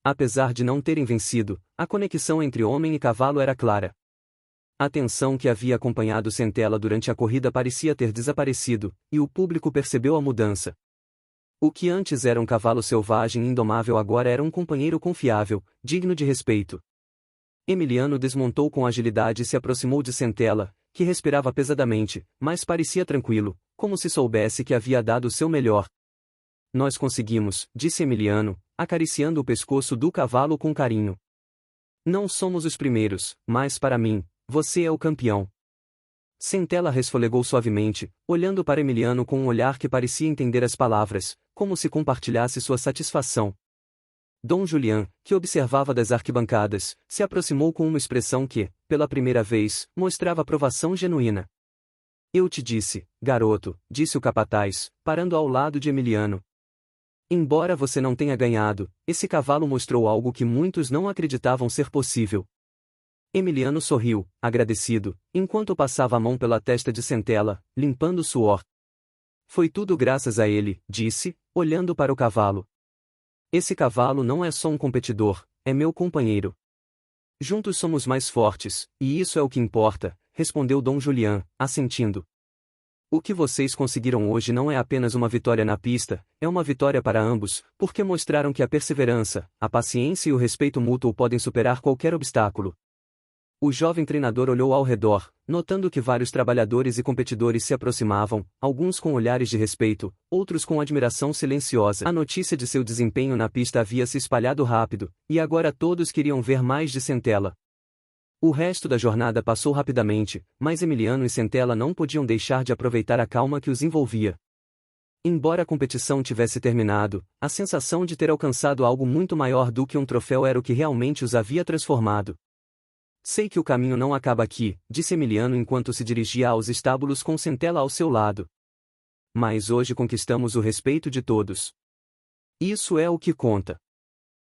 Apesar de não terem vencido, a conexão entre homem e cavalo era clara. A tensão que havia acompanhado Centella durante a corrida parecia ter desaparecido, e o público percebeu a mudança. O que antes era um cavalo selvagem e indomável agora era um companheiro confiável, digno de respeito. Emiliano desmontou com agilidade e se aproximou de Centella, que respirava pesadamente, mas parecia tranquilo, como se soubesse que havia dado o seu melhor. Nós conseguimos, disse Emiliano, acariciando o pescoço do cavalo com carinho. Não somos os primeiros, mas para mim, você é o campeão. Centela resfolegou suavemente, olhando para Emiliano com um olhar que parecia entender as palavras, como se compartilhasse sua satisfação. Dom Julián, que observava das arquibancadas, se aproximou com uma expressão que, pela primeira vez, mostrava aprovação genuína. Eu te disse, garoto, disse o capataz, parando ao lado de Emiliano. Embora você não tenha ganhado, esse cavalo mostrou algo que muitos não acreditavam ser possível. Emiliano sorriu, agradecido, enquanto passava a mão pela testa de Centela, limpando o suor. Foi tudo graças a ele, disse, olhando para o cavalo. Esse cavalo não é só um competidor, é meu companheiro. Juntos somos mais fortes, e isso é o que importa, respondeu Dom Julián, assentindo. O que vocês conseguiram hoje não é apenas uma vitória na pista, é uma vitória para ambos, porque mostraram que a perseverança, a paciência e o respeito mútuo podem superar qualquer obstáculo. O jovem treinador olhou ao redor, notando que vários trabalhadores e competidores se aproximavam, alguns com olhares de respeito, outros com admiração silenciosa. A notícia de seu desempenho na pista havia se espalhado rápido, e agora todos queriam ver mais de Centela. O resto da jornada passou rapidamente, mas Emiliano e Centela não podiam deixar de aproveitar a calma que os envolvia. Embora a competição tivesse terminado, a sensação de ter alcançado algo muito maior do que um troféu era o que realmente os havia transformado. Sei que o caminho não acaba aqui, disse Emiliano enquanto se dirigia aos estábulos com Centela ao seu lado. Mas hoje conquistamos o respeito de todos. Isso é o que conta.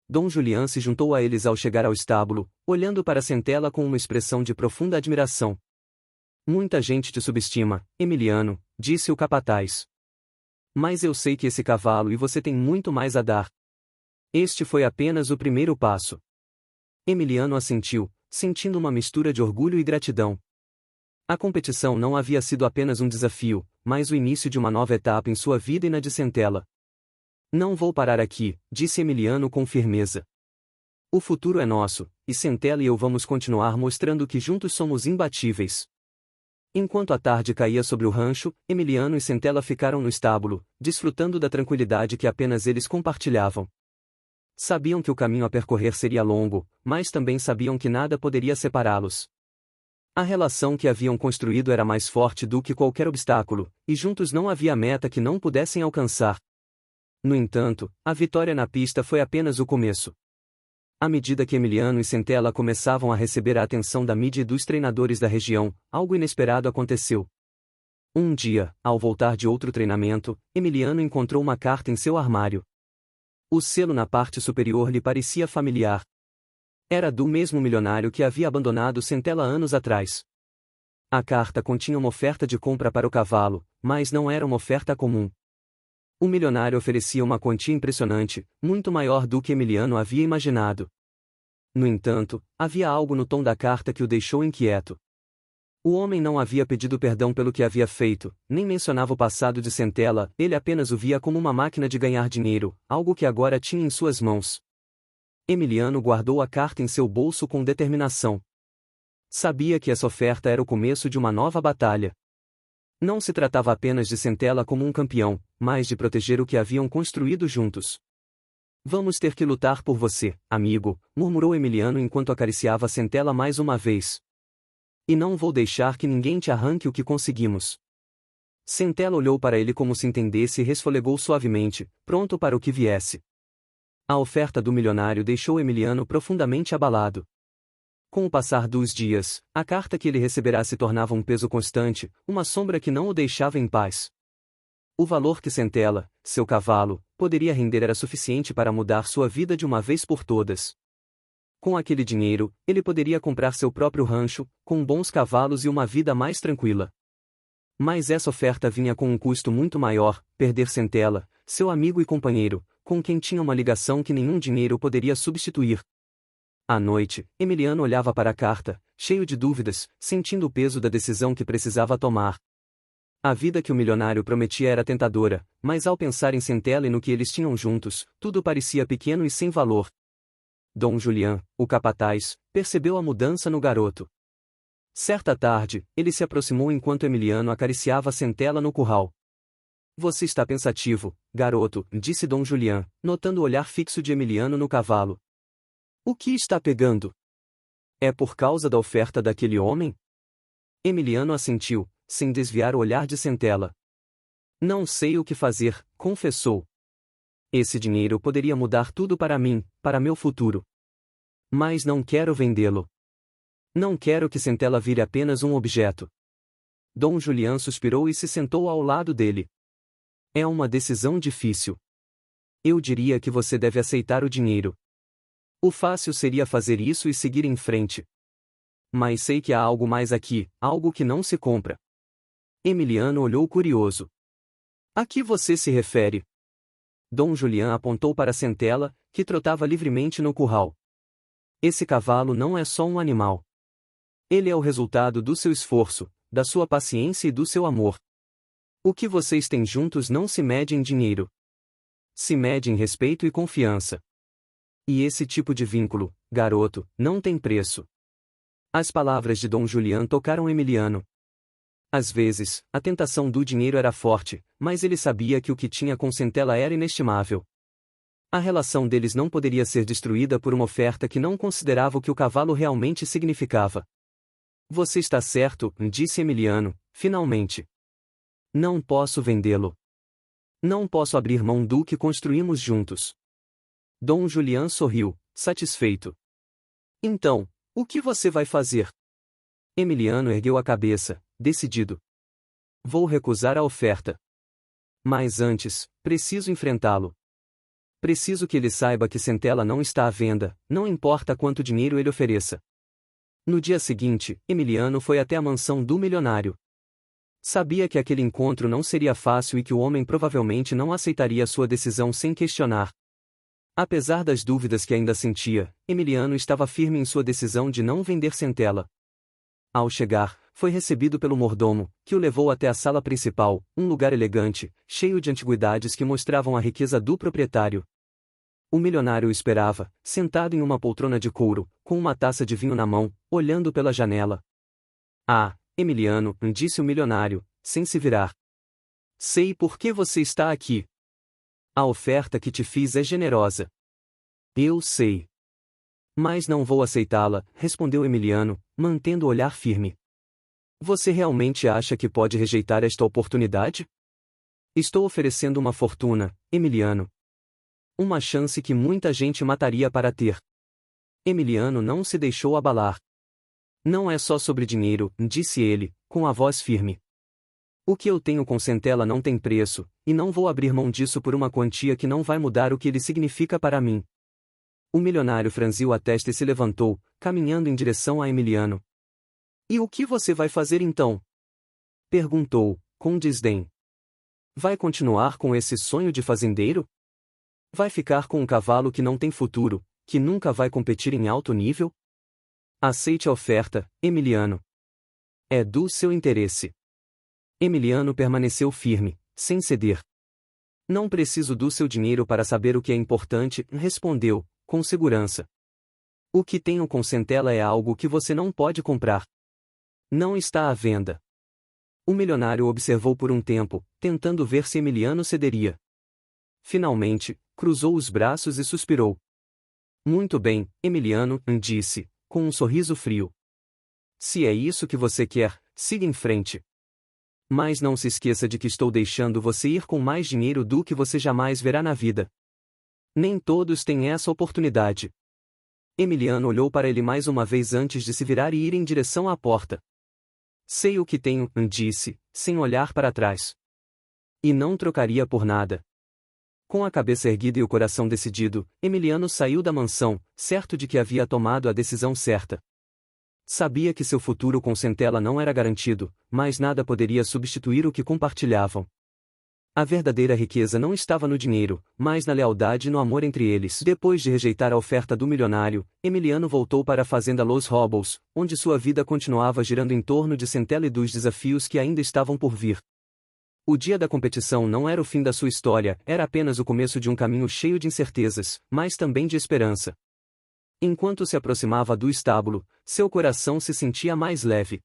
Dom Julián se juntou a eles ao chegar ao estábulo, olhando para Centela com uma expressão de profunda admiração. Muita gente te subestima, Emiliano, disse o capataz. Mas eu sei que esse cavalo e você tem muito mais a dar. Este foi apenas o primeiro passo. Emiliano assentiu, sentindo uma mistura de orgulho e gratidão. A competição não havia sido apenas um desafio, mas o início de uma nova etapa em sua vida e na de Centela. Não vou parar aqui, disse Emiliano com firmeza. O futuro é nosso, e Centela e eu vamos continuar mostrando que juntos somos imbatíveis. Enquanto a tarde caía sobre o rancho, Emiliano e Centela ficaram no estábulo, desfrutando da tranquilidade que apenas eles compartilhavam. Sabiam que o caminho a percorrer seria longo, mas também sabiam que nada poderia separá-los. A relação que haviam construído era mais forte do que qualquer obstáculo, e juntos não havia meta que não pudessem alcançar. No entanto, a vitória na pista foi apenas o começo. À medida que Emiliano e Centela começavam a receber a atenção da mídia e dos treinadores da região, algo inesperado aconteceu. Um dia, ao voltar de outro treinamento, Emiliano encontrou uma carta em seu armário. O selo na parte superior lhe parecia familiar. Era do mesmo milionário que havia abandonado Centela anos atrás. A carta continha uma oferta de compra para o cavalo, mas não era uma oferta comum. O milionário oferecia uma quantia impressionante, muito maior do que Emiliano havia imaginado. No entanto, havia algo no tom da carta que o deixou inquieto. O homem não havia pedido perdão pelo que havia feito, nem mencionava o passado de Centela, ele apenas o via como uma máquina de ganhar dinheiro, algo que agora tinha em suas mãos. Emiliano guardou a carta em seu bolso com determinação. Sabia que essa oferta era o começo de uma nova batalha. Não se tratava apenas de Centela como um campeão, mas de proteger o que haviam construído juntos. Vamos ter que lutar por você, amigo, murmurou Emiliano enquanto acariciava Centela mais uma vez. E não vou deixar que ninguém te arranque o que conseguimos. Centela olhou para ele como se entendesse e resfolegou suavemente, pronto para o que viesse. A oferta do milionário deixou Emiliano profundamente abalado. Com o passar dos dias, a carta que ele receberá se tornava um peso constante, uma sombra que não o deixava em paz. O valor que Centela, seu cavalo, poderia render era suficiente para mudar sua vida de uma vez por todas. Com aquele dinheiro, ele poderia comprar seu próprio rancho, com bons cavalos e uma vida mais tranquila. Mas essa oferta vinha com um custo muito maior, perder Centela, seu amigo e companheiro, com quem tinha uma ligação que nenhum dinheiro poderia substituir. À noite, Emiliano olhava para a carta, cheio de dúvidas, sentindo o peso da decisão que precisava tomar. A vida que o milionário prometia era tentadora, mas ao pensar em Centela e no que eles tinham juntos, tudo parecia pequeno e sem valor. Dom Julián, o capataz, percebeu a mudança no garoto. Certa tarde, ele se aproximou enquanto Emiliano acariciava Centela no curral. Você está pensativo, garoto, disse Dom Julián, notando o olhar fixo de Emiliano no cavalo. O que está pegando? É por causa da oferta daquele homem? Emiliano assentiu, sem desviar o olhar de Centella. Não sei o que fazer, confessou. Esse dinheiro poderia mudar tudo para mim, para meu futuro. Mas não quero vendê-lo. Não quero que Centella vire apenas um objeto. Dom Julián suspirou e se sentou ao lado dele. É uma decisão difícil. Eu diria que você deve aceitar o dinheiro. O fácil seria fazer isso e seguir em frente. Mas sei que há algo mais aqui, algo que não se compra. Emiliano olhou curioso. A que você se refere? Dom Julián apontou para Centella, que trotava livremente no curral. Esse cavalo não é só um animal. Ele é o resultado do seu esforço, da sua paciência e do seu amor. O que vocês têm juntos não se mede em dinheiro. Se mede em respeito e confiança. E esse tipo de vínculo, garoto, não tem preço. As palavras de Dom Julián tocaram Emiliano. Às vezes, a tentação do dinheiro era forte, mas ele sabia que o que tinha com Centella era inestimável. A relação deles não poderia ser destruída por uma oferta que não considerava o que o cavalo realmente significava. Você está certo, disse Emiliano, finalmente. Não posso vendê-lo. Não posso abrir mão do que construímos juntos. Dom Julián sorriu, satisfeito. Então, o que você vai fazer? Emiliano ergueu a cabeça, decidido. Vou recusar a oferta. Mas antes, preciso enfrentá-lo. Preciso que ele saiba que Centella não está à venda, não importa quanto dinheiro ele ofereça. No dia seguinte, Emiliano foi até a mansão do milionário. Sabia que aquele encontro não seria fácil e que o homem provavelmente não aceitaria sua decisão sem questionar. Apesar das dúvidas que ainda sentia, Emiliano estava firme em sua decisão de não vender Centella. Ao chegar, foi recebido pelo mordomo, que o levou até a sala principal, um lugar elegante, cheio de antiguidades que mostravam a riqueza do proprietário. O milionário o esperava, sentado em uma poltrona de couro, com uma taça de vinho na mão, olhando pela janela. Ah, Emiliano, disse o milionário, sem se virar. Sei por que você está aqui. A oferta que te fiz é generosa. Eu sei. Mas não vou aceitá-la, respondeu Emiliano, mantendo o olhar firme. Você realmente acha que pode rejeitar esta oportunidade? Estou oferecendo uma fortuna, Emiliano. Uma chance que muita gente mataria para ter. Emiliano não se deixou abalar. Não é só sobre dinheiro, disse ele, com a voz firme. O que eu tenho com Centella não tem preço, e não vou abrir mão disso por uma quantia que não vai mudar o que ele significa para mim. O milionário franziu a testa e se levantou, caminhando em direção a Emiliano. E o que você vai fazer então? Perguntou, com desdém. Vai continuar com esse sonho de fazendeiro? Vai ficar com um cavalo que não tem futuro, que nunca vai competir em alto nível? Aceite a oferta, Emiliano. É do seu interesse. Emiliano permaneceu firme, sem ceder. Não preciso do seu dinheiro para saber o que é importante, respondeu, com segurança. O que tenho com Centella é algo que você não pode comprar. Não está à venda. O milionário observou por um tempo, tentando ver se Emiliano cederia. Finalmente, cruzou os braços e suspirou. Muito bem, Emiliano, disse, com um sorriso frio. Se é isso que você quer, siga em frente. Mas não se esqueça de que estou deixando você ir com mais dinheiro do que você jamais verá na vida. Nem todos têm essa oportunidade. Emiliano olhou para ele mais uma vez antes de se virar e ir em direção à porta. Sei o que tenho, disse, sem olhar para trás. E não trocaria por nada. Com a cabeça erguida e o coração decidido, Emiliano saiu da mansão, certo de que havia tomado a decisão certa. Sabia que seu futuro com Centella não era garantido, mas nada poderia substituir o que compartilhavam. A verdadeira riqueza não estava no dinheiro, mas na lealdade e no amor entre eles. Depois de rejeitar a oferta do milionário, Emiliano voltou para a fazenda Los Robles, onde sua vida continuava girando em torno de Centella e dos desafios que ainda estavam por vir. O dia da competição não era o fim da sua história, era apenas o começo de um caminho cheio de incertezas, mas também de esperança. Enquanto se aproximava do estábulo, seu coração se sentia mais leve.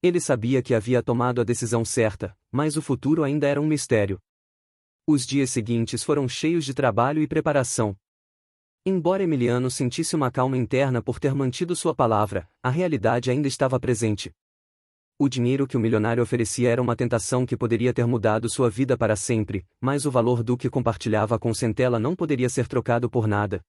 Ele sabia que havia tomado a decisão certa, mas o futuro ainda era um mistério. Os dias seguintes foram cheios de trabalho e preparação. Embora Emiliano sentisse uma calma interna por ter mantido sua palavra, a realidade ainda estava presente. O dinheiro que o milionário oferecia era uma tentação que poderia ter mudado sua vida para sempre, mas o valor do que compartilhava com Centella não poderia ser trocado por nada.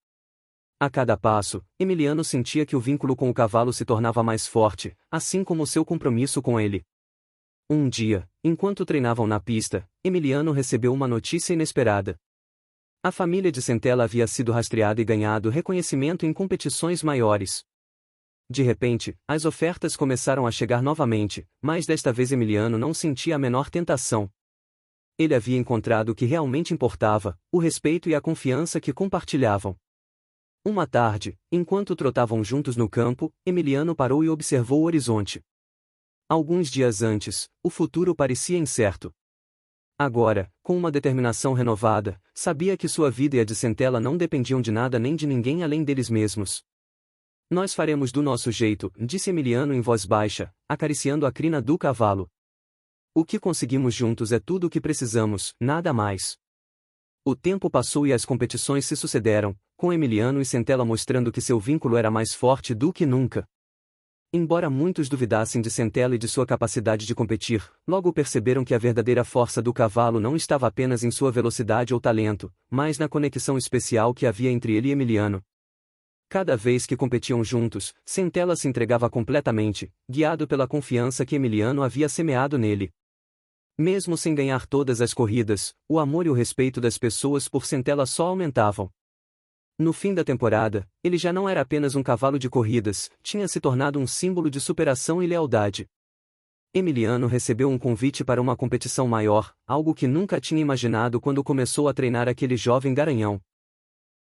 A cada passo, Emiliano sentia que o vínculo com o cavalo se tornava mais forte, assim como seu compromisso com ele. Um dia, enquanto treinavam na pista, Emiliano recebeu uma notícia inesperada. A família de Centella havia sido rastreada e ganhado reconhecimento em competições maiores. De repente, as ofertas começaram a chegar novamente, mas desta vez Emiliano não sentia a menor tentação. Ele havia encontrado o que realmente importava, o respeito e a confiança que compartilhavam. Uma tarde, enquanto trotavam juntos no campo, Emiliano parou e observou o horizonte. Alguns dias antes, o futuro parecia incerto. Agora, com uma determinação renovada, sabia que sua vida e a de Centella não dependiam de nada nem de ninguém além deles mesmos. Nós faremos do nosso jeito, disse Emiliano em voz baixa, acariciando a crina do cavalo. O que conseguimos juntos é tudo o que precisamos, nada mais. O tempo passou e as competições se sucederam, com Emiliano e Centella mostrando que seu vínculo era mais forte do que nunca. Embora muitos duvidassem de Centella e de sua capacidade de competir, logo perceberam que a verdadeira força do cavalo não estava apenas em sua velocidade ou talento, mas na conexão especial que havia entre ele e Emiliano. Cada vez que competiam juntos, Centella se entregava completamente, guiado pela confiança que Emiliano havia semeado nele. Mesmo sem ganhar todas as corridas, o amor e o respeito das pessoas por Centella só aumentavam. No fim da temporada, ele já não era apenas um cavalo de corridas, tinha se tornado um símbolo de superação e lealdade. Emiliano recebeu um convite para uma competição maior, algo que nunca tinha imaginado quando começou a treinar aquele jovem garanhão.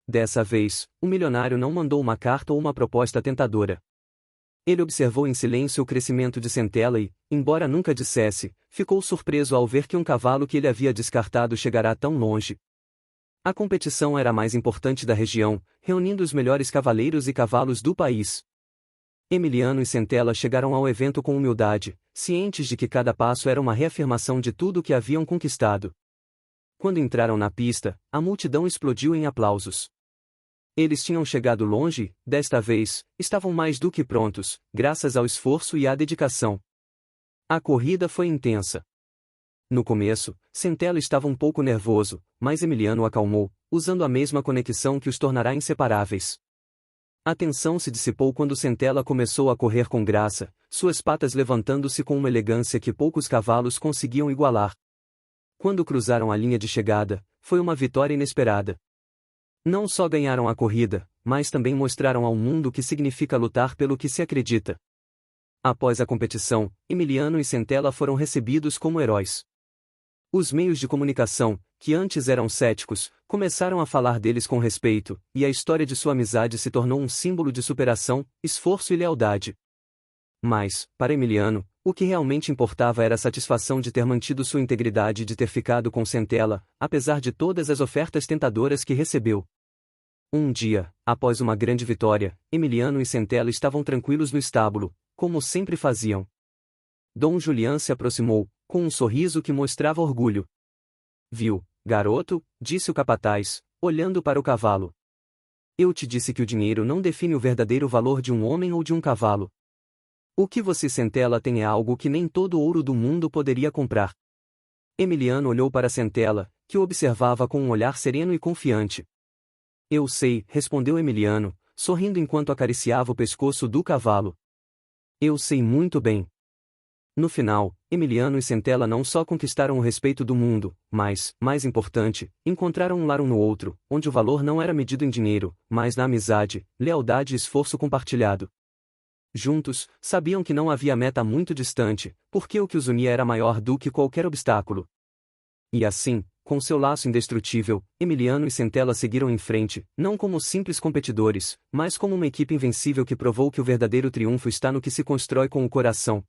Dessa vez, o milionário não mandou uma carta ou uma proposta tentadora. Ele observou em silêncio o crescimento de Centella e, embora nunca dissesse, ficou surpreso ao ver que um cavalo que ele havia descartado chegará tão longe. A competição era a mais importante da região, reunindo os melhores cavaleiros e cavalos do país. Emiliano e Centella chegaram ao evento com humildade, cientes de que cada passo era uma reafirmação de tudo o que haviam conquistado. Quando entraram na pista, a multidão explodiu em aplausos. Eles tinham chegado longe e, desta vez, estavam mais do que prontos, graças ao esforço e à dedicação. A corrida foi intensa. No começo, Centella estava um pouco nervoso, mas Emiliano o acalmou, usando a mesma conexão que os tornará inseparáveis. A tensão se dissipou quando Centella começou a correr com graça, suas patas levantando-se com uma elegância que poucos cavalos conseguiam igualar. Quando cruzaram a linha de chegada, foi uma vitória inesperada. Não só ganharam a corrida, mas também mostraram ao mundo o que significa lutar pelo que se acredita. Após a competição, Emiliano e Centella foram recebidos como heróis. Os meios de comunicação, que antes eram céticos, começaram a falar deles com respeito, e a história de sua amizade se tornou um símbolo de superação, esforço e lealdade. Mas, para Emiliano, o que realmente importava era a satisfação de ter mantido sua integridade e de ter ficado com Centella, apesar de todas as ofertas tentadoras que recebeu. Um dia, após uma grande vitória, Emiliano e Centella estavam tranquilos no estábulo, como sempre faziam. Dom Julián se aproximou, com um sorriso que mostrava orgulho. Viu, garoto, disse o capataz, olhando para o cavalo. Eu te disse que o dinheiro não define o verdadeiro valor de um homem ou de um cavalo. O que você Centella tem é algo que nem todo o ouro do mundo poderia comprar. Emiliano olhou para Centella, que o observava com um olhar sereno e confiante. Eu sei, respondeu Emiliano, sorrindo enquanto acariciava o pescoço do cavalo. Eu sei muito bem. No final, Emiliano e Centella não só conquistaram o respeito do mundo, mas, mais importante, encontraram um lar um no outro, onde o valor não era medido em dinheiro, mas na amizade, lealdade e esforço compartilhado. Juntos, sabiam que não havia meta muito distante, porque o que os unia era maior do que qualquer obstáculo. E assim, com seu laço indestrutível, Emiliano e Centella seguiram em frente, não como simples competidores, mas como uma equipe invencível que provou que o verdadeiro triunfo está no que se constrói com o coração.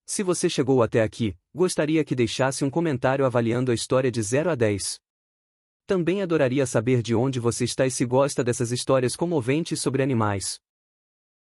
Se você chegou até aqui, gostaria que deixasse um comentário avaliando a história de 0 a 10. Também adoraria saber de onde você está e se gosta dessas histórias comoventes sobre animais.